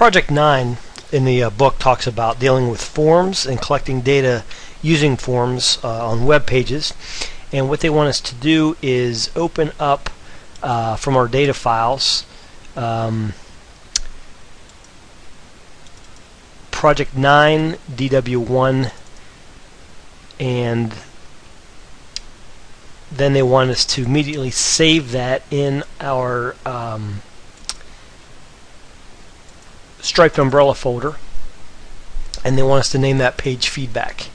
Project 9 in the book talks about dealing with forms and collecting data using forms on web pages. And what they want us to do is open up from our data files Project 9 DW9, and then they want us to immediately save that in our striped umbrella folder, and they want us to name that page feedback.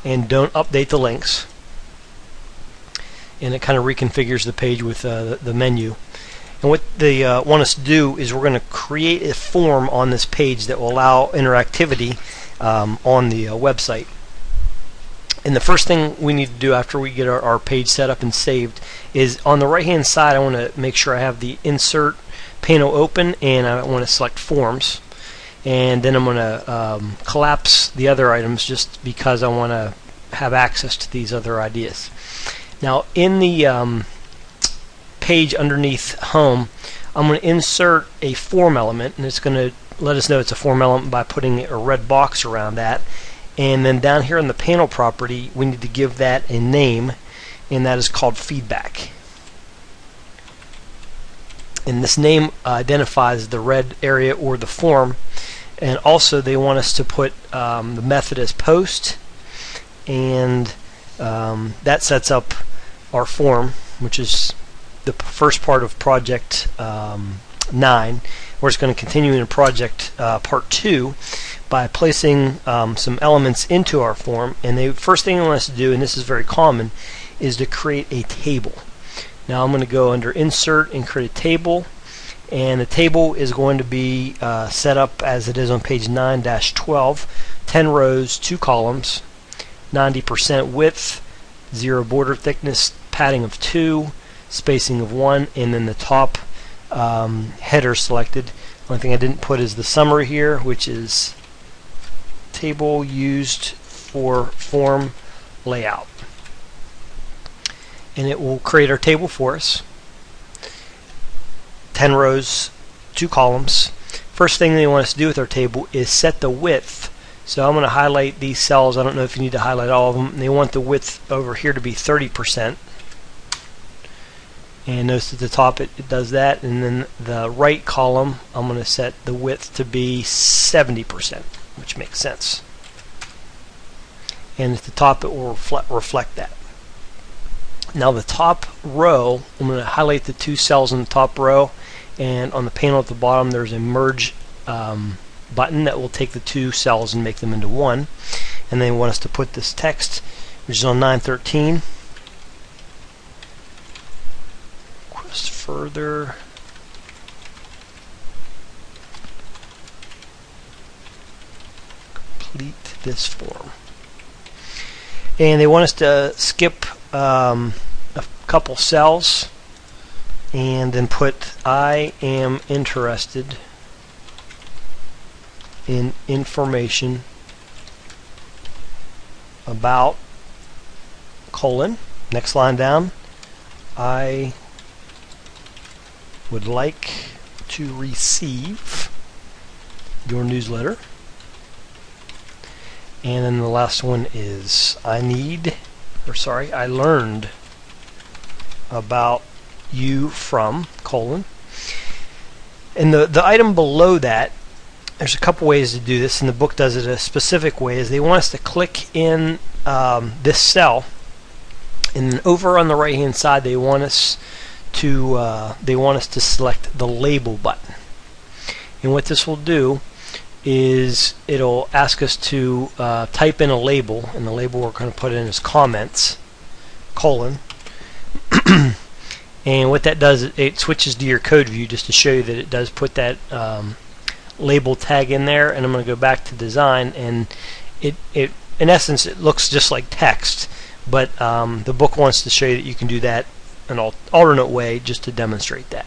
And don't update the links, and it kind of reconfigures the page with the menu. And what they want us to do is we're going to create a form on this page that will allow interactivity on the website. And the first thing we need to do after we get our page set up and saved is on the right hand side I want to make sure I have the insert panel open, and I want to select forms, and then I'm going to collapse the other items just because I want to have access to these other ideas. Now in the page underneath home, I'm going to insert a form element, and it's going to let us know it's a form element by putting a red box around that. And then down here in the panel property, we need to give that a name, and that is called feedback. And this name identifies the red area or the form. And also they want us to put the method as post, and that sets up our form, which is the first part of Project 9. We're just going to continue in Project Part 2 by placing some elements into our form. And the first thing they want us to do, and this is very common, is to create a table. Now I'm going to go under Insert and create a table, and the table is going to be set up as it is on page 9-12, 10 rows, 2 columns, 90% width, 0 border thickness, padding of 2, spacing of 1, and then the top header selected. One thing I didn't put is the summary here, which is table used for form layout. And it will create our table for us. 10 rows, 2 columns. First thing they want us to do with our table is set the width. So I'm going to highlight these cells. I don't know if you need to highlight all of them. They want the width over here to be 30%. And notice at the top it does that. And then the right column, I'm going to set the width to be 70%, which makes sense. And at the top it will reflect that. Now the top row, I'm going to highlight the 2 cells in the top row, and on the panel at the bottom there's a merge button that will take the 2 cells and make them into one. And they want us to put this text, which is on 913. Request further. Complete this form. And they want us to skip a couple cells and then put I am interested in information about colon. Next line down, I would like to receive your newsletter. And then the last one is I learned about you from colon. And the item below that, there's a couple ways to do this, and the book does it a specific way, is they want us to click in this cell, and then over on the right hand side they want us to select the label button. And what this will do is it'll ask us to type in a label, and the label we're going to put in as comments, colon. And what that does, it switches to your code view just to show you that it does put that label tag in there. And I'm going to go back to design, and it in essence it looks just like text, but the book wants to show you that you can do that an alternate way just to demonstrate that.